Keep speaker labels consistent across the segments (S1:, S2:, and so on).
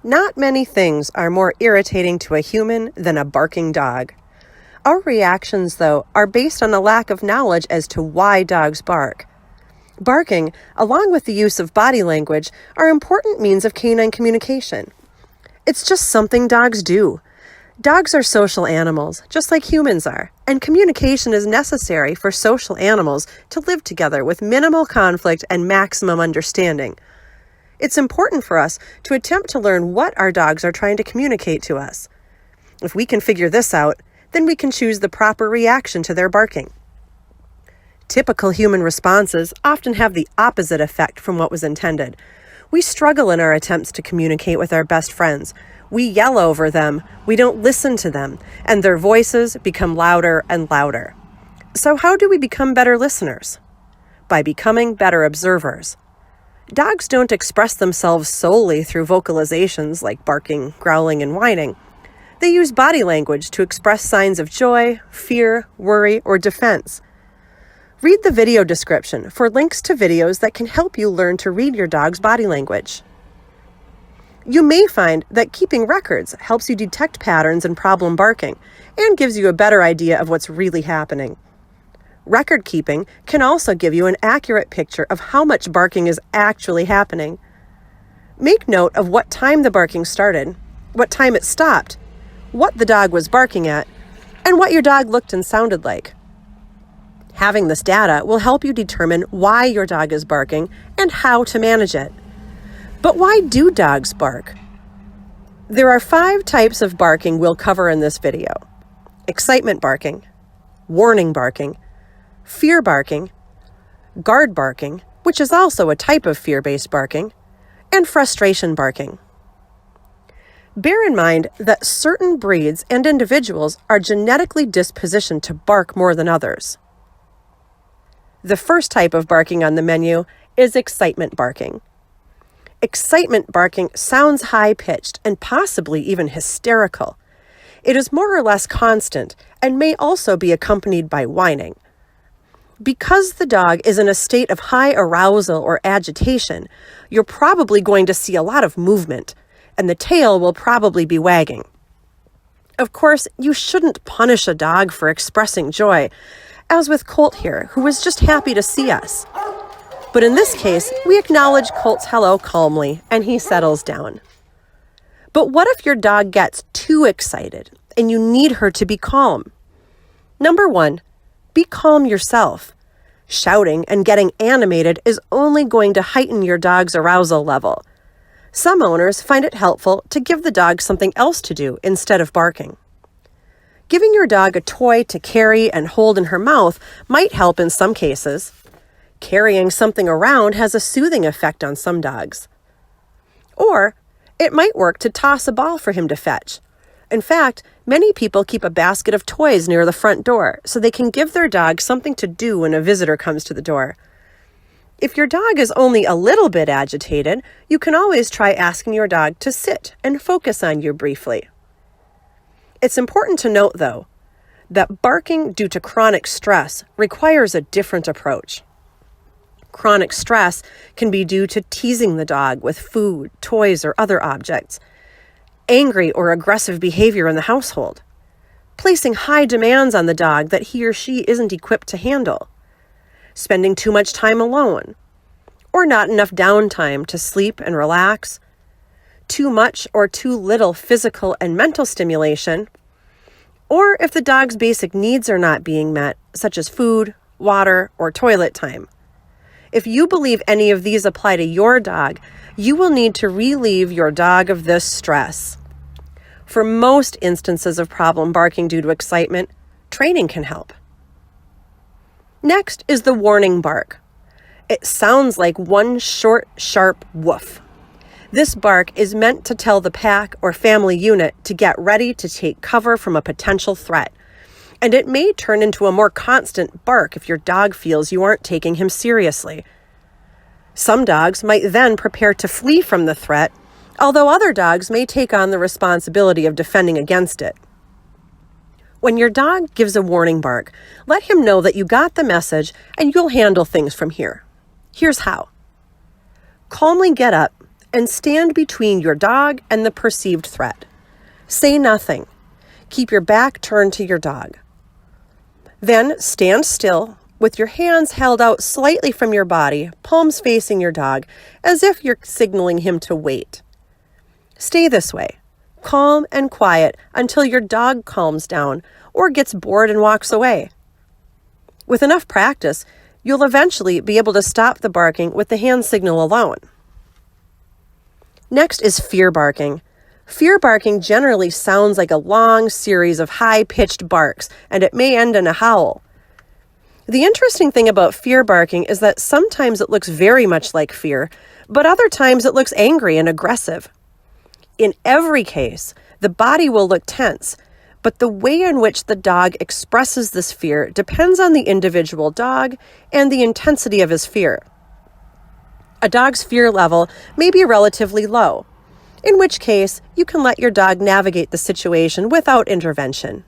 S1: Not many things are more irritating to a human than a barking dog. Our reactions, though, are based on a lack of knowledge as to why dogs bark. Barking, along with the use of body language, are important means of canine communication. It's just something dogs do. Dogs are social animals, just like humans are, and communication is necessary for social animals to live together with minimal conflict and maximum understanding. It's important for us to attempt to learn what our dogs are trying to communicate to us. If we can figure this out, then we can choose the proper reaction to their barking. Typical human responses often have the opposite effect from what was intended. We struggle in our attempts to communicate with our best friends. We yell over them, we don't listen to them, and their voices become louder and louder. So how do we become better listeners? By becoming better observers. Dogs don't express themselves solely through vocalizations like barking, growling, and whining. They use body language to express signs of joy, fear, worry, or defense. Read the video description for links to videos that can help you learn to read your dog's body language. You may find that keeping records helps you detect patterns in problem barking and gives you a better idea of what's really happening. Record keeping can also give you an accurate picture of how much barking is actually happening. Make note of what time the barking started, what time it stopped, what the dog was barking at, and what your dog looked and sounded like. Having this data will help you determine why your dog is barking and how to manage it. But why do dogs bark? There are 5 types of barking we'll cover in this video: excitement barking, warning barking, fear barking, guard barking, which is also a type of fear-based barking, and frustration barking. Bear in mind that certain breeds and individuals are genetically dispositioned to bark more than others. The first type of barking on the menu is excitement barking. Excitement barking sounds high-pitched and possibly even hysterical. It is more or less constant and may also be accompanied by whining. Because the dog is in a state of high arousal or agitation, you're probably going to see a lot of movement, and the tail will probably be wagging. Of course, you shouldn't punish a dog for expressing joy, as with Colt here, who was just happy to see us. But in this case, we acknowledge Colt's hello calmly, and he settles down. But what if your dog gets too excited, and you need her to be calm? Number 1, be calm yourself. Shouting and getting animated is only going to heighten your dog's arousal level. Some owners find it helpful to give the dog something else to do instead of barking. Giving your dog a toy to carry and hold in her mouth might help in some cases. Carrying something around has a soothing effect on some dogs. Or it might work to toss a ball for him to fetch. In fact, many people keep a basket of toys near the front door so they can give their dog something to do when a visitor comes to the door. If your dog is only a little bit agitated, you can always try asking your dog to sit and focus on you briefly. It's important to note, though, that barking due to chronic stress requires a different approach. Chronic stress can be due to teasing the dog with food, toys, or other objects, angry or aggressive behavior in the household, placing high demands on the dog that he or she isn't equipped to handle, spending too much time alone, or not enough downtime to sleep and relax, too much or too little physical and mental stimulation, or if the dog's basic needs are not being met, such as food, water, or toilet time. If you believe any of these apply to your dog, you will need to relieve your dog of this stress. For most instances of problem barking due to excitement, training can help. Next is the warning bark. It sounds like one short, sharp woof. This bark is meant to tell the pack or family unit to get ready to take cover from a potential threat, and it may turn into a more constant bark if your dog feels you aren't taking him seriously. Some dogs might then prepare to flee from the threat, although other dogs may take on the responsibility of defending against it. When your dog gives a warning bark, let him know that you got the message and you'll handle things from here. Here's how. Calmly get up and stand between your dog and the perceived threat. Say nothing. Keep your back turned to your dog. Then stand still with your hands held out slightly from your body, palms facing your dog, as if you're signaling him to wait. Stay this way, calm and quiet until your dog calms down or gets bored and walks away. With enough practice, you'll eventually be able to stop the barking with the hand signal alone. Next is fear barking. Fear barking generally sounds like a long series of high-pitched barks, and it may end in a howl. The interesting thing about fear barking is that sometimes it looks very much like fear, but other times it looks angry and aggressive. In every case, the body will look tense, but the way in which the dog expresses this fear depends on the individual dog and the intensity of his fear. A dog's fear level may be relatively low, in which case you can let your dog navigate the situation without intervention.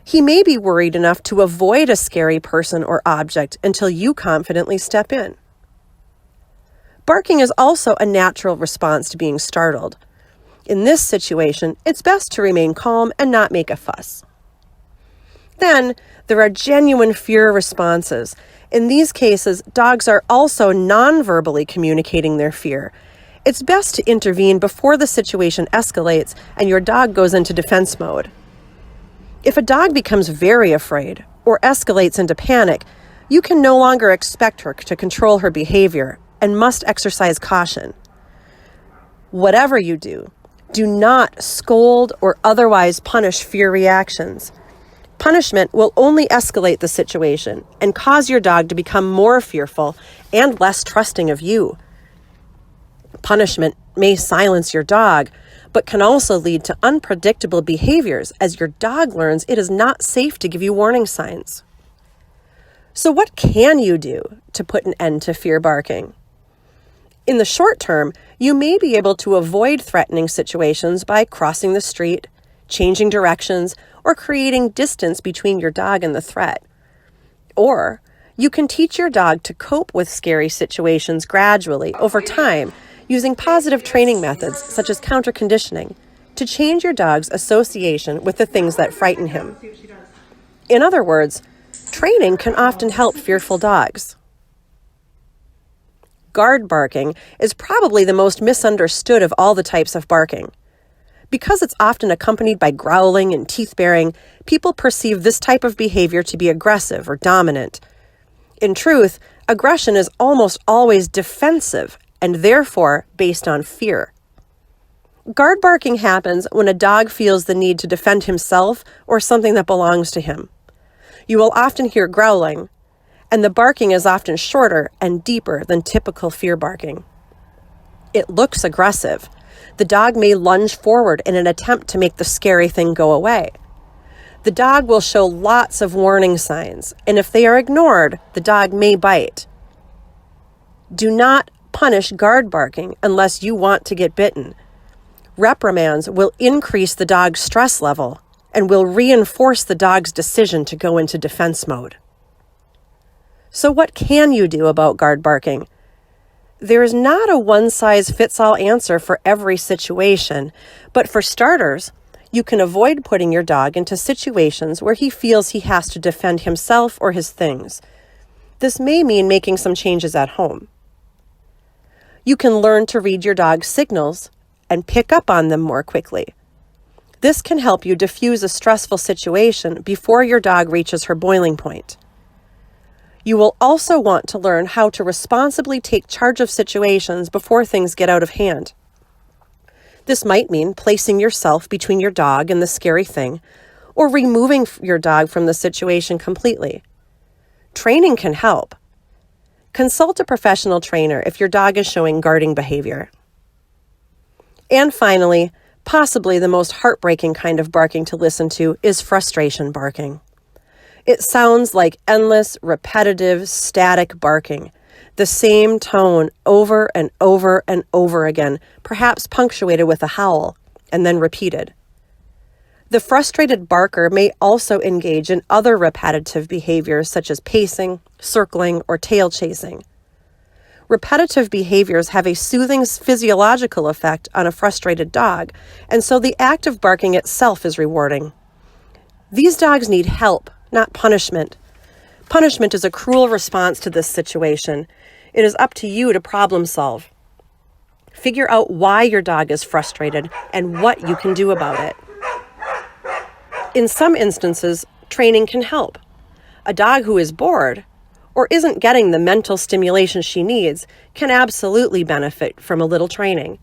S1: He may be worried enough to avoid a scary person or object until you confidently step in. Barking is also a natural response to being startled. In this situation, it's best to remain calm and not make a fuss. Then, there are genuine fear responses. In these cases, dogs are also non-verbally communicating their fear. It's best to intervene before the situation escalates and your dog goes into defense mode. If a dog becomes very afraid or escalates into panic, you can no longer expect her to control her behavior and must exercise caution. Whatever you do, do not scold or otherwise punish fear reactions. Punishment will only escalate the situation and cause your dog to become more fearful and less trusting of you. Punishment may silence your dog, but can also lead to unpredictable behaviors as your dog learns it is not safe to give you warning signs. So what can you do to put an end to fear barking? In the short term, you may be able to avoid threatening situations by crossing the street, changing directions, or creating distance between your dog and the threat. Or you can teach your dog to cope with scary situations gradually over time using positive training methods such as counter-conditioning to change your dog's association with the things that frighten him. In other words, training can often help fearful dogs. Guard barking is probably the most misunderstood of all the types of barking. Because it's often accompanied by growling and teeth-baring, people perceive this type of behavior to be aggressive or dominant. In truth, aggression is almost always defensive and therefore based on fear. Guard barking happens when a dog feels the need to defend himself or something that belongs to him. You will often hear growling, and the barking is often shorter and deeper than typical fear barking. It looks aggressive. The dog may lunge forward in an attempt to make the scary thing go away. The dog will show lots of warning signs, and if they are ignored, the dog may bite. Do not punish guard barking unless you want to get bitten. Reprimands will increase the dog's stress level and will reinforce the dog's decision to go into defense mode. So what can you do about guard barking? There is not a one-size-fits-all answer for every situation, but for starters, you can avoid putting your dog into situations where he feels he has to defend himself or his things. This may mean making some changes at home. You can learn to read your dog's signals and pick up on them more quickly. This can help you diffuse a stressful situation before your dog reaches her boiling point. You will also want to learn how to responsibly take charge of situations before things get out of hand. This might mean placing yourself between your dog and the scary thing, or removing your dog from the situation completely. Training can help. Consult a professional trainer if your dog is showing guarding behavior. And finally, possibly the most heartbreaking kind of barking to listen to is frustration barking. It sounds like endless, repetitive, static barking, the same tone over and over and over again, perhaps punctuated with a howl, and then repeated. The frustrated barker may also engage in other repetitive behaviors such as pacing, circling, or tail chasing. Repetitive behaviors have a soothing physiological effect on a frustrated dog, and so the act of barking itself is rewarding. These dogs need help, not punishment. Punishment is a cruel response to this situation. It is up to you to problem solve. Figure out why your dog is frustrated and what you can do about it. In some instances, training can help. A dog who is bored or isn't getting the mental stimulation she needs can absolutely benefit from a little training.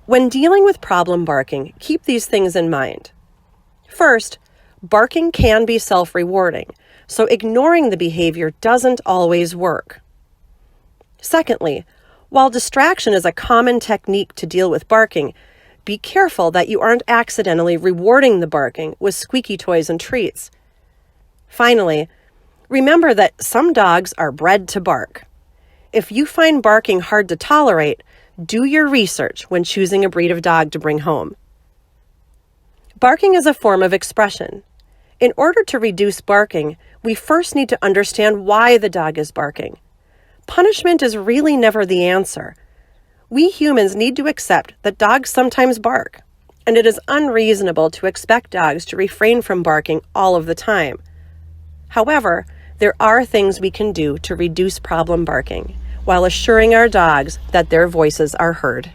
S1: When dealing with problem barking, keep these things in mind. First, barking can be self-rewarding, so ignoring the behavior doesn't always work. Secondly, while distraction is a common technique to deal with barking, be careful that you aren't accidentally rewarding the barking with squeaky toys and treats. Finally, remember that some dogs are bred to bark. If you find barking hard to tolerate, do your research when choosing a breed of dog to bring home. Barking is a form of expression. In order to reduce barking, we first need to understand why the dog is barking. Punishment is really never the answer. We humans need to accept that dogs sometimes bark, and it is unreasonable to expect dogs to refrain from barking all of the time. However, there are things we can do to reduce problem barking while assuring our dogs that their voices are heard.